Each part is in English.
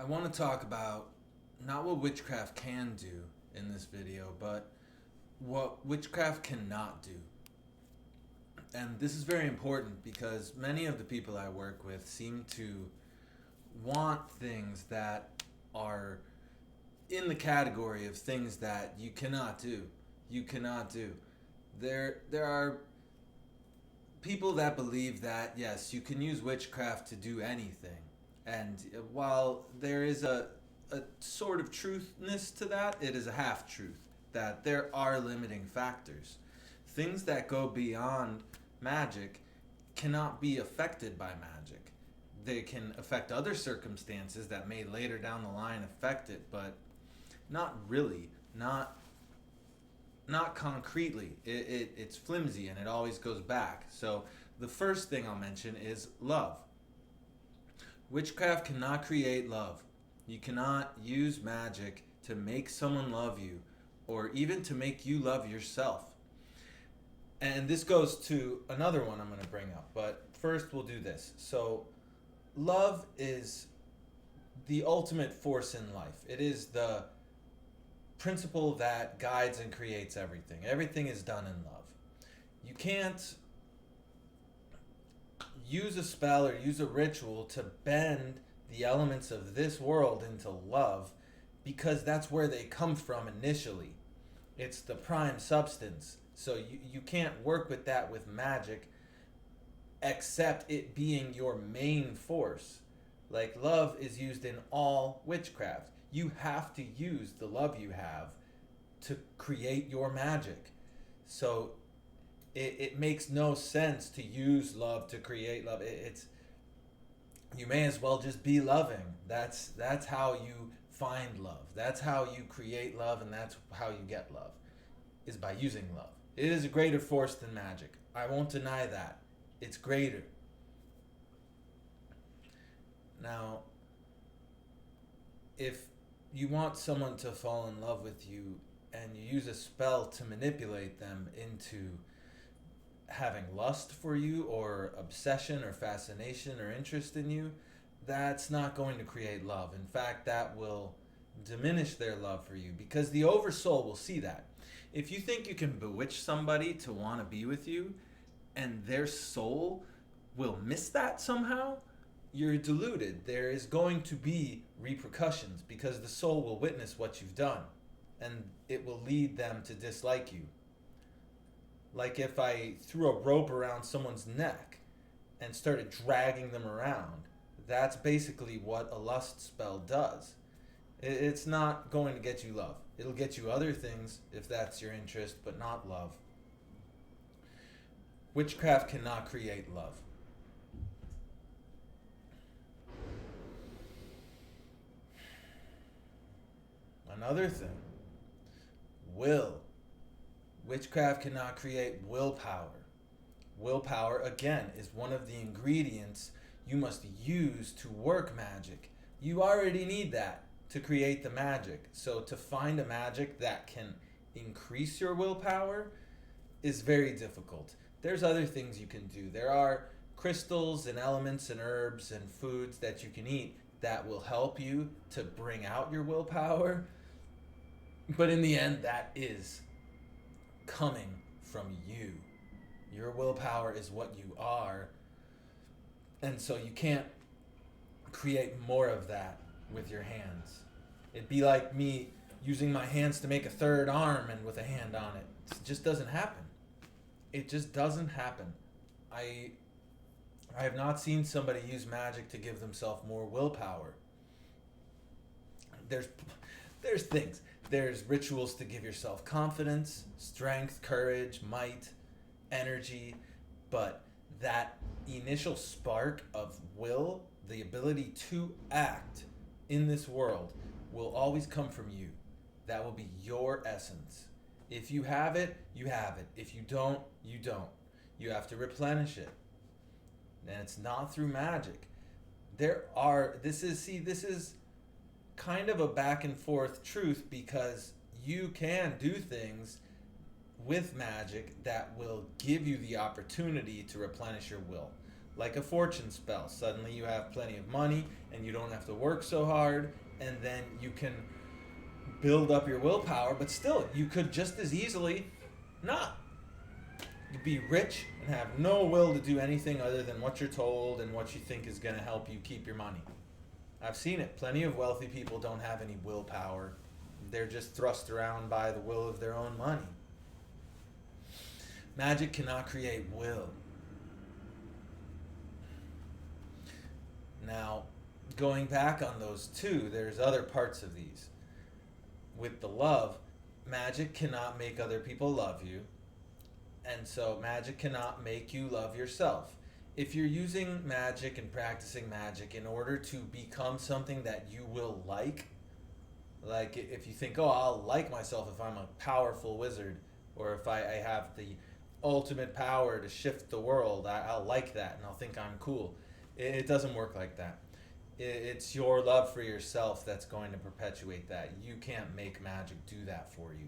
I want to talk about not what witchcraft can do in this video, but what witchcraft cannot do. And this is very important because many of the people I work with seem to want things that are in the category of things that you cannot do. You cannot do. There are people that believe that yes, you can use witchcraft to do anything. And while there is a sort of truthness to that, it is a half truth that there are limiting factors. Things that go beyond magic cannot be affected by magic. They can affect other circumstances that may later down the line affect it, but not really, not concretely. It's flimsy and it always goes back. So the first thing I'll mention is love. Witchcraft cannot create love. You cannot use magic to make someone love you or even to make you love yourself. And this goes to another one I'm going to bring up, but first we'll do this. So love is the ultimate force in life. It is the principle that guides and creates everything. Everything is done in love. You can't use a spell or use a ritual to bend the elements of this world into love because that's where they come from initially. It's the prime substance. So you can't work with that with magic except it being your main force. Like love is used in all witchcraft. You have to use the love you have to create your magic. So it makes no sense to use love to create love. It's you may as well just be loving. That's how you find love. That's how you create love, and that's how you get love, is by using love. It is a greater force than magic. I won't deny that. It's greater. Now, if you want someone to fall in love with you and you use a spell to manipulate them into having lust for you or obsession or fascination or interest in you, that's not going to create love. In fact, that will diminish their love for you because the oversoul will see that. If you think you can bewitch somebody to want to be with you and their soul will miss that somehow, you're deluded. There is going to be repercussions because the soul will witness what you've done and it will lead them to dislike you. Like if I threw a rope around someone's neck and started dragging them around, that's basically what a lust spell does. It's not going to get you love. It'll get you other things if that's your interest, but not love. Witchcraft cannot create love. Another thing, will. Witchcraft cannot create willpower. Willpower, again, is one of the ingredients you must use to work magic. You already need that to create the magic. So to find a magic that can increase your willpower is very difficult. There's other things you can do. There are crystals and elements and herbs and foods that you can eat that will help you to bring out your willpower. But in the end, that is coming from you. Your willpower is what you are. And so you can't create more of that with your hands. It'd be like me using my hands to make a third arm and with a hand on it. It just doesn't happen. It just doesn't happen. I have not seen somebody use magic to give themselves more willpower. There's things. There's rituals to give yourself confidence, strength, courage, might, energy, but that initial spark of will, the ability to act in this world, will always come from you. That will be your essence. If you have it, you have it. If you don't, you don't. You have to replenish it. And it's not through magic. This is kind of a back and forth truth because you can do things with magic that will give you the opportunity to replenish your will. like a fortune spell. Suddenly you have plenty of money and you don't have to work so hard, and then you can build up your willpower, but still, you could just as easily not. You'd be rich and have no will to do anything other than what you're told and what you think is going to help you keep your money. I've seen it. Plenty of wealthy people don't have any willpower. They're just thrust around by the will of their own money. Magic cannot create will. Now, going back on those two, there's other parts of these. With the love, magic cannot make other people love you, and so magic cannot make you love yourself. If you're using magic and practicing magic in order to become something that you will like if you think, oh, I'll like myself if I'm a powerful wizard, or if I have the ultimate power to shift the world, I'll like that and I'll think I'm cool. It doesn't work like that. It's your love for yourself that's going to perpetuate that. You can't make magic do that for you.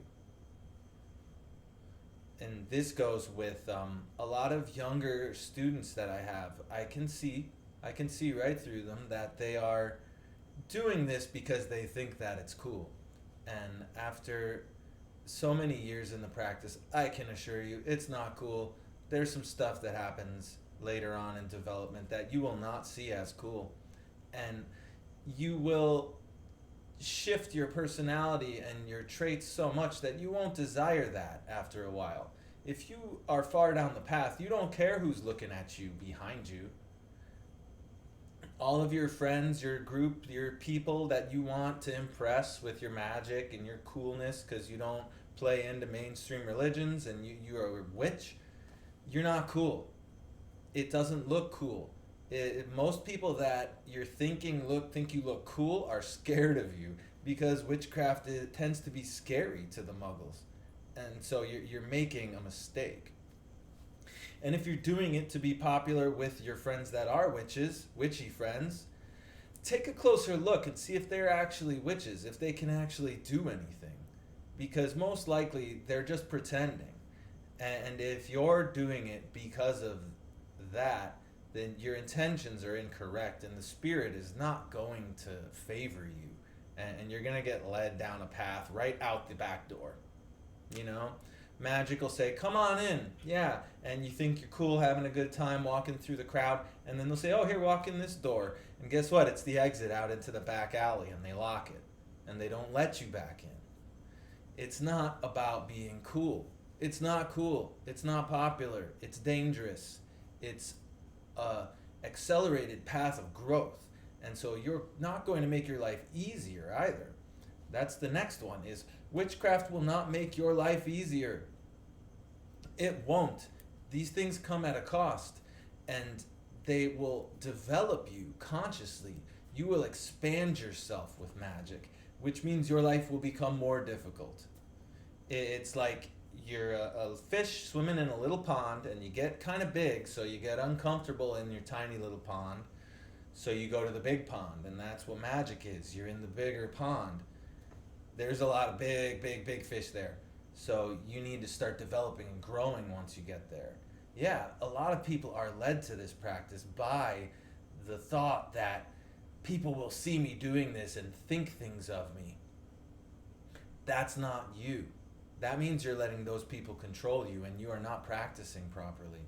And this goes with a lot of younger students that I have. I can see right through them that they are doing this because they think that it's cool. And after so many years in the practice, I can assure you it's not cool. There's some stuff that happens later on in development that you will not see as cool. And you will shift your personality and your traits so much that you won't desire that after a while. If you are far down the path, you don't care who's looking at you behind you. All of your friends, your group, your people that you want to impress with your magic and your coolness, because you don't play into mainstream religions and you are a witch, you're not cool. It doesn't look cool. Most people that you're think you look cool are scared of you, because witchcraft tends to be scary to the muggles, and so you're making a mistake. And if you're doing it to be popular with your friends that are witches, witchy friends, take a closer look and see if they're actually witches, if they can actually do anything, because most likely they're just pretending. And if you're doing it because of that, then your intentions are incorrect and the spirit is not going to favor you, and you're going to get led down a path right out the back door. Magic will say, come on in, yeah, and you think you're cool, having a good time walking through the crowd, and then they'll say, oh, here, walk in this door, and guess what? It's the exit out into the back alley, and they lock it, and they don't let you back in. It's not about being cool. It's not cool. It's not popular. It's dangerous. It's accelerated path of growth, and so you're not going to make your life easier either. That's the next one, is witchcraft will not make your life easier. It won't. These things come at a cost, and they will develop you consciously. You will expand yourself with magic, which means your life will become more difficult. It's like you're a fish swimming in a little pond, and you get kind of big, so you get uncomfortable in your tiny little pond, so you go to the big pond, and that's what magic is. You're in the bigger pond. There's a lot of big fish there, so you need to start developing and growing once you get there. Yeah, a lot of people are led to this practice by the thought that people will see me doing this and think things of me. That's not you. That means you're letting those people control you, and you are not practicing properly.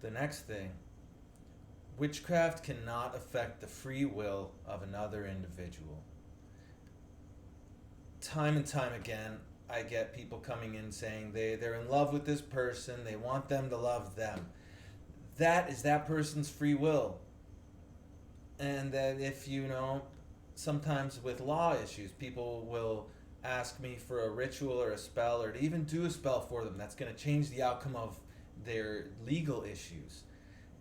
The next thing, witchcraft cannot affect the free will of another individual. Time and time again, I get people coming in saying they're in love with this person, they want them to love them. That is that person's free will. And that if sometimes with law issues, people will ask me for a ritual or a spell, or to even do a spell for them that's going to change the outcome of their legal issues.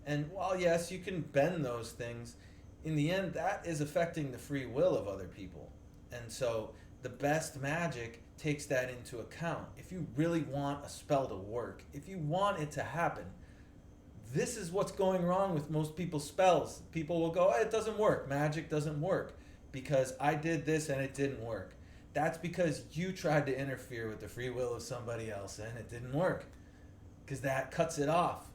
And while yes, you can bend those things, in the end, that is affecting the free will of other people. And so the best magic takes that into account. If you really want a spell to work, if you want it to happen, this is what's going wrong with most people's spells. People will go, it doesn't work. Magic doesn't work because I did this and it didn't work. That's because you tried to interfere with the free will of somebody else and it didn't work. Because that cuts it off.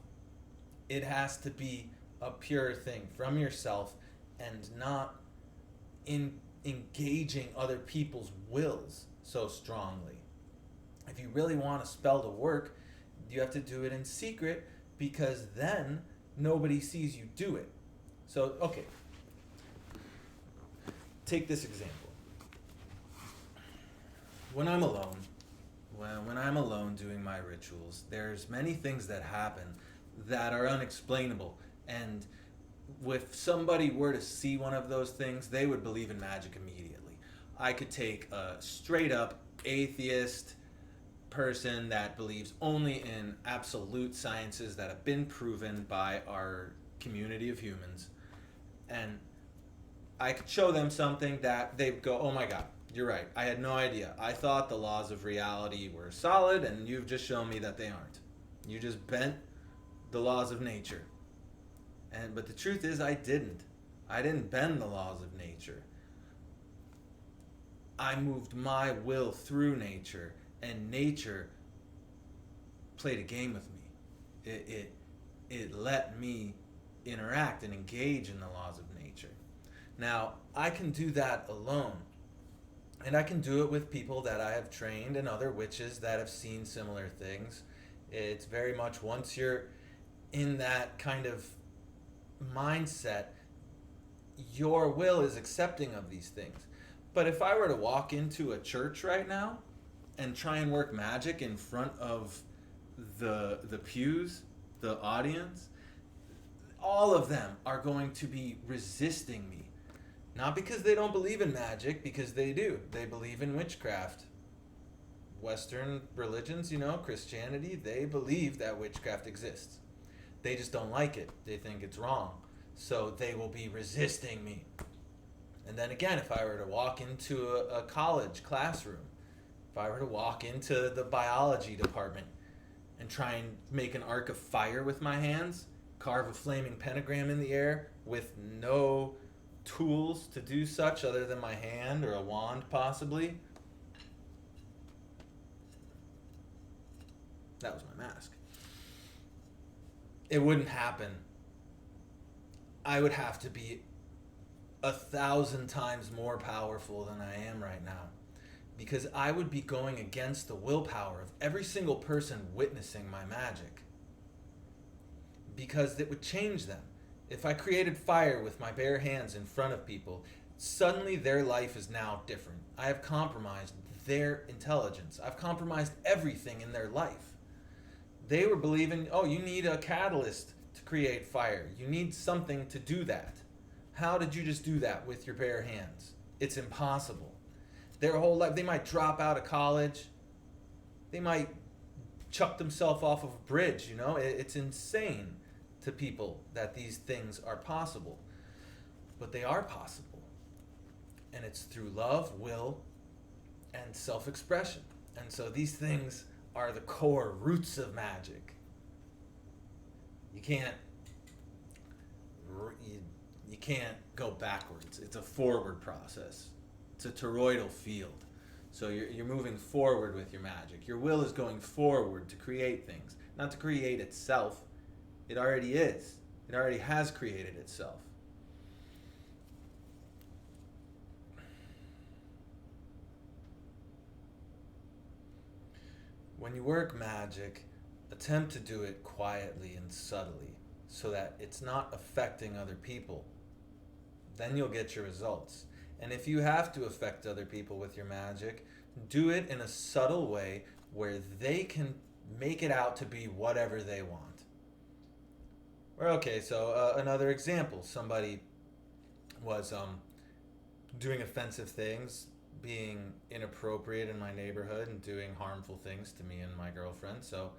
It has to be a pure thing from yourself and not in engaging other people's wills so strongly. If you really want a spell to work, you have to do it in secret because then nobody sees you do it. So, okay. Take this example. When I'm alone, when I'm alone doing my rituals, there's many things that happen that are unexplainable. And if somebody were to see one of those things, they would believe in magic immediately. I could take a straight up atheist person that believes only in absolute sciences that have been proven by our community of humans, and I could show them something that they'd go, oh my God, you're right. I had no idea. I thought the laws of reality were solid, and you've just shown me that they aren't. You just bent the laws of nature. But the truth is, I didn't. I didn't bend the laws of nature. I moved my will through nature, and nature played a game with me. It let me interact and engage in the laws of nature. Now, I can do that alone. And I can do it with people that I have trained and other witches that have seen similar things. It's very much once you're in that kind of mindset, your will is accepting of these things. But if I were to walk into a church right now and try and work magic in front of the pews, the audience, all of them are going to be resisting me. Not because they don't believe in magic, because they do. They believe in witchcraft. Western religions, Christianity, they believe that witchcraft exists. They just don't like it. They think it's wrong. So they will be resisting me. And then again, if I were to walk into a college classroom, if I were to walk into the biology department and try and make an arc of fire with my hands, carve a flaming pentagram in the air with no tools to do such other than my hand or a wand possibly. That was my mask. It wouldn't happen. I would have to be 1,000 times more powerful than I am right now, because I would be going against the willpower of every single person witnessing my magic, because it would change them. If I created fire with my bare hands in front of people, suddenly their life is now different. I have compromised their intelligence. I've compromised everything in their life. They were believing, oh, you need a catalyst to create fire. You need something to do that. How did you just do that with your bare hands? It's impossible. Their whole life, they might drop out of college. They might chuck themselves off of a bridge, It's insane to people that these things are possible. But they are possible. And it's through love, will, and self-expression. And so these things are the core roots of magic. You can't go backwards. It's a forward process. It's a toroidal field. So you're moving forward with your magic. Your will is going forward to create things, not to create itself. It already is. It already has created itself. When you work magic, attempt to do it quietly and subtly so that it's not affecting other people. Then you'll get your results. And if you have to affect other people with your magic, do it in a subtle way where they can make it out to be whatever they want. So another example. Somebody was doing offensive things, being inappropriate in my neighborhood and doing harmful things to me and my girlfriend. So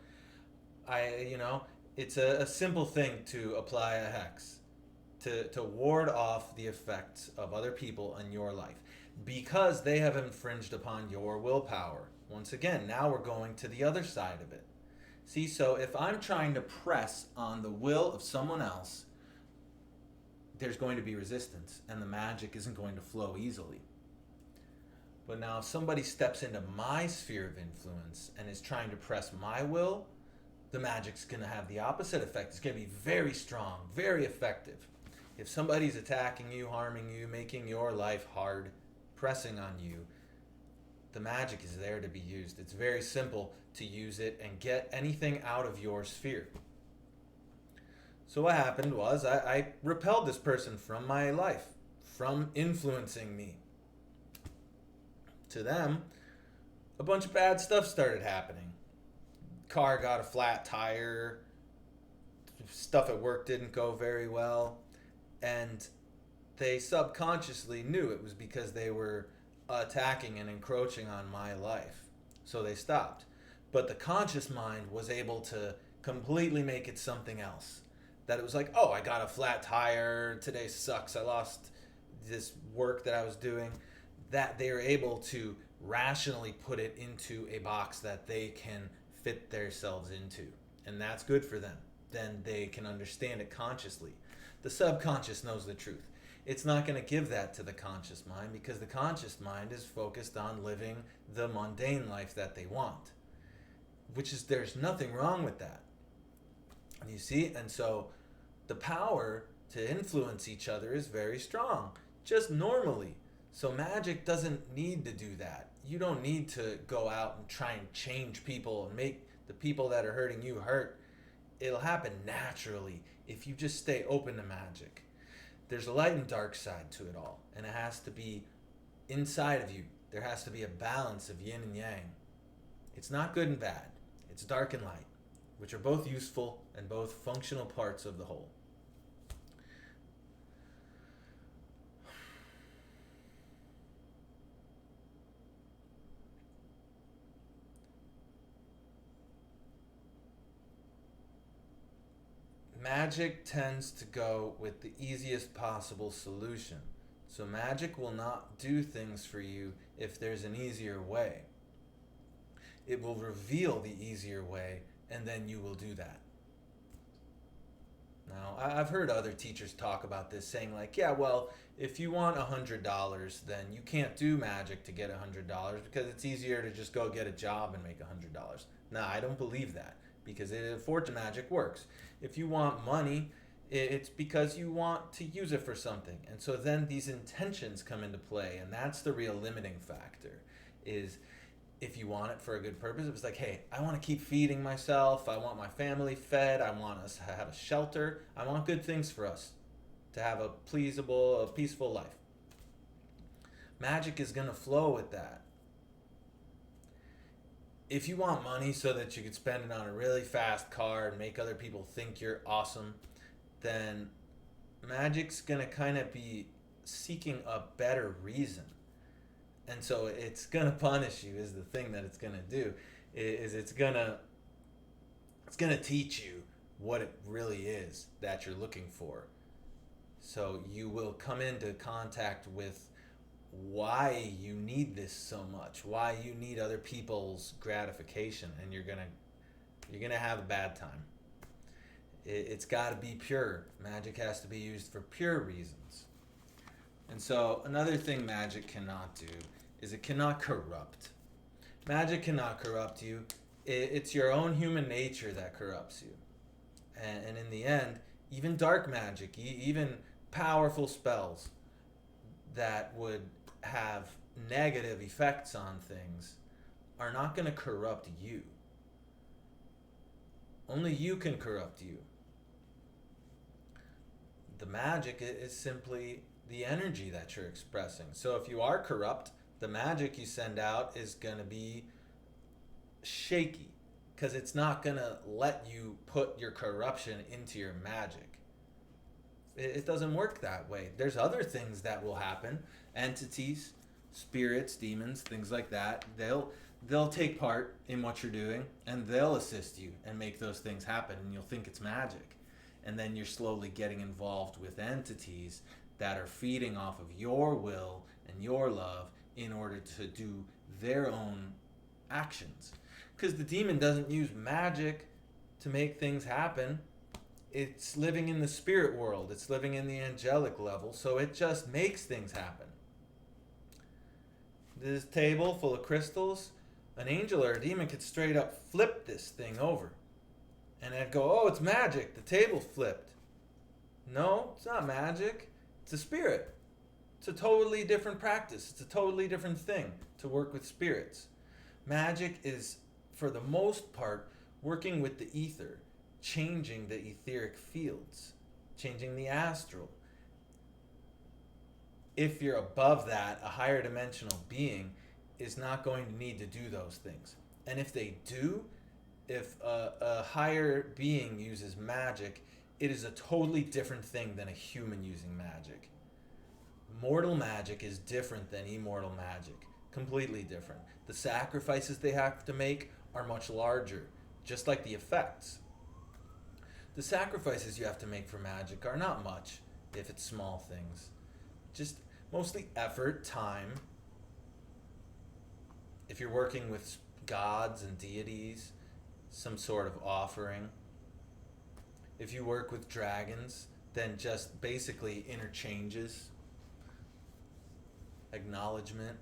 it's a simple thing to apply a hex to ward off the effects of other people in your life because they have infringed upon your willpower. Once again, now we're going to the other side of it. See, so if I'm trying to press on the will of someone else, there's going to be resistance and the magic isn't going to flow easily. But now if somebody steps into my sphere of influence and is trying to press my will, the magic's going to have the opposite effect. It's going to be very strong, very effective. If somebody's attacking you, harming you, making your life hard, pressing on you, the magic is there to be used. It's very simple to use it and get anything out of your sphere. So what happened was I repelled this person from my life, from influencing me. To them, a bunch of bad stuff started happening. Car got a flat tire, stuff at work didn't go very well, and they subconsciously knew it was because they were attacking and encroaching on my life. So they stopped. But the conscious mind was able to completely make it something else. That it was like, oh, I got a flat tire, today sucks, I lost this work that I was doing. That they're able to rationally put it into a box that they can fit themselves into. And that's good for them. Then they can understand it consciously. The subconscious knows the truth. It's not going to give that to the conscious mind because the conscious mind is focused on living the mundane life that they want. Which is, there's nothing wrong with that. You see? And so the power to influence each other is very strong. Just normally. So magic doesn't need to do that. You don't need to go out and try and change people and make the people that are hurting you hurt. It'll happen naturally if you just stay open to magic. There's a light and dark side to it all, and it has to be inside of you. There has to be a balance of yin and yang. It's not good and bad. It's dark and light, which are both useful and both functional parts of the whole. Magic tends to go with the easiest possible solution. So magic will not do things for you if there's an easier way. It will reveal the easier way, and then you will do that. Now, I've heard other teachers talk about this, saying like, yeah, well, if you want $100, then you can't do magic to get $100 because it's easier to just go get a job and make $100. Nah, I don't believe that because fortune magic works. If you want money, it's because you want to use it for something. And so then these intentions come into play, and that's the real limiting factor, is if you want it for a good purpose. It was like, hey, I want to keep feeding myself. I want my family fed. I want us to have a shelter. I want good things for us to have a peaceful life. Magic is going to flow with that. If you want money so that you could spend it on a really fast car and make other people think you're awesome, then magic's going to kind of be seeking a better reason. And so it's going to punish you is the thing that it's going to do. It's going to teach you what it really is that you're looking for. So you will come into contact with why you need this so much, why you need other people's gratification, and you're gonna have a bad time. It's got to be pure. Magic has to be used for pure reasons. And so another thing magic cannot do is it cannot corrupt. Magic cannot corrupt you. It's your own human nature that corrupts you. And in the end, even dark magic, even powerful spells that would have negative effects on things are not going to corrupt you. Only you can corrupt you. The magic is simply the energy that you're expressing. So if you are corrupt, the magic you send out is going to be shaky because it's not going to let you put your corruption into your magic. It doesn't work that way. There's other things that will happen. Entities, spirits, demons, things like that. They'll take part in what you're doing and they'll assist you and make those things happen, and you'll think it's magic. And then you're slowly getting involved with entities that are feeding off of your will and your love in order to do their own actions. Because the demon doesn't use magic to make things happen. It's living in the spirit world. It's living in the angelic level. So it just makes things happen. this table full of crystals, an angel or a demon could straight up flip this thing over. And I'd go, oh, it's magic. The table flipped. No, it's not magic. It's a spirit. It's a totally different practice. It's a totally different thing to work with spirits. Magic is, for the most part, working with the ether, changing the etheric fields, changing the astral. If you're above that, a higher dimensional being is not going to need to do those things. And if they do, if a higher being uses magic, it is a totally different thing than a human using magic. Mortal magic is different than immortal magic. Completely different. The sacrifices they have to make are much larger, just like the effects. The sacrifices you have to make for magic are not much, if it's small things. Just mostly effort, time. If you're working with gods and deities, some sort of offering. If you work with dragons, then just basically interchanges, acknowledgement.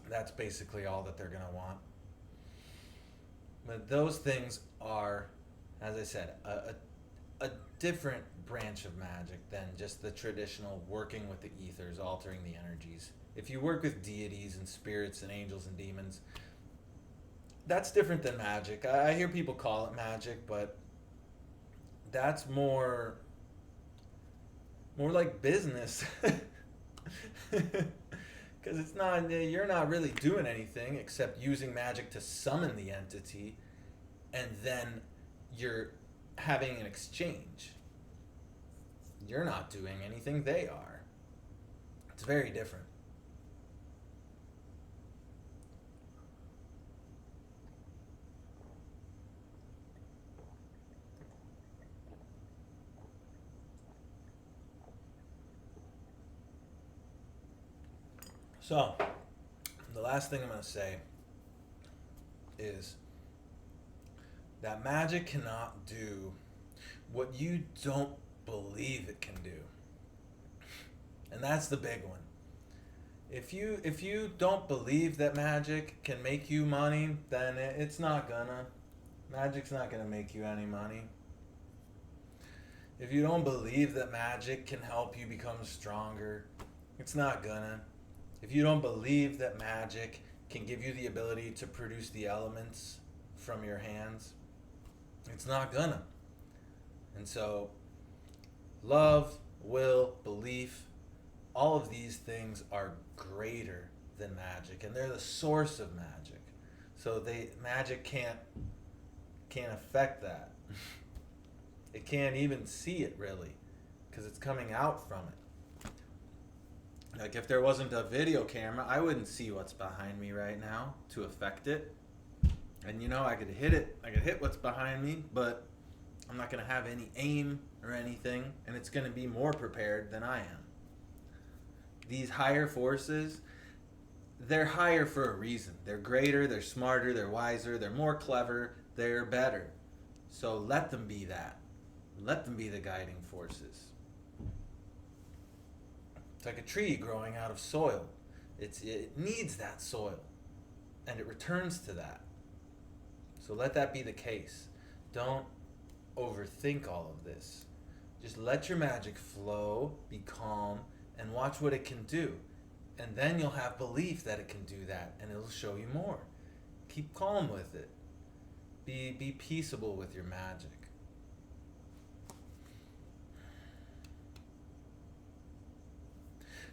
That's basically all that they're going to want. But those things are, as I said, a different branch of magic than just the traditional working with the ethers, altering the energies. If you work with deities and spirits and angels and demons, that's different than magic. I hear people call it magic, but that's more like business. Because it's not, you're not really doing anything except using magic to summon the entity, and then you're having an exchange. You're not doing anything, they are. It's very different. So, the last thing I'm going to say is that magic cannot do what you don't believe it can do. And that's the big one. If you don't believe that magic can make you money, then it's not gonna. Magic's not gonna make you any money. If you don't believe that magic can help you become stronger, it's not gonna. If you don't believe that magic can give you the ability to produce the elements from your hands, it's not gonna. And so, love, will, belief, all of these things are greater than magic, and they're the source of magic. So magic can't affect that. It can't even see it really, because it's coming out from it. Like if there wasn't a video camera, I wouldn't see what's behind me right now to affect it. And I could hit it. I could hit what's behind me, but I'm not going to have any aim or anything, and it's going to be more prepared than I am. These higher forces, they're higher for a reason. They're greater, they're smarter, they're wiser, they're more clever, they're better. So let them be that. Let them be the guiding forces. It's like a tree growing out of soil. It needs that soil, and it returns to that. So let that be the case. Don't overthink all of this. Just let your magic flow, be calm, and watch what it can do. And then you'll have belief that it can do that, and it'll show you more. Keep calm with it. Be peaceable with your magic.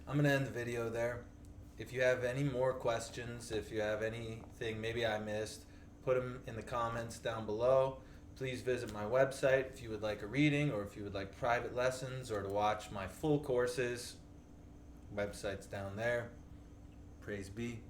I'm going to end the video there. If you have any more questions, if you have anything maybe I missed, put them in the comments down below. Please visit my website if you would like a reading, or if you would like private lessons, or to watch my full courses. Website's down there. Praise be.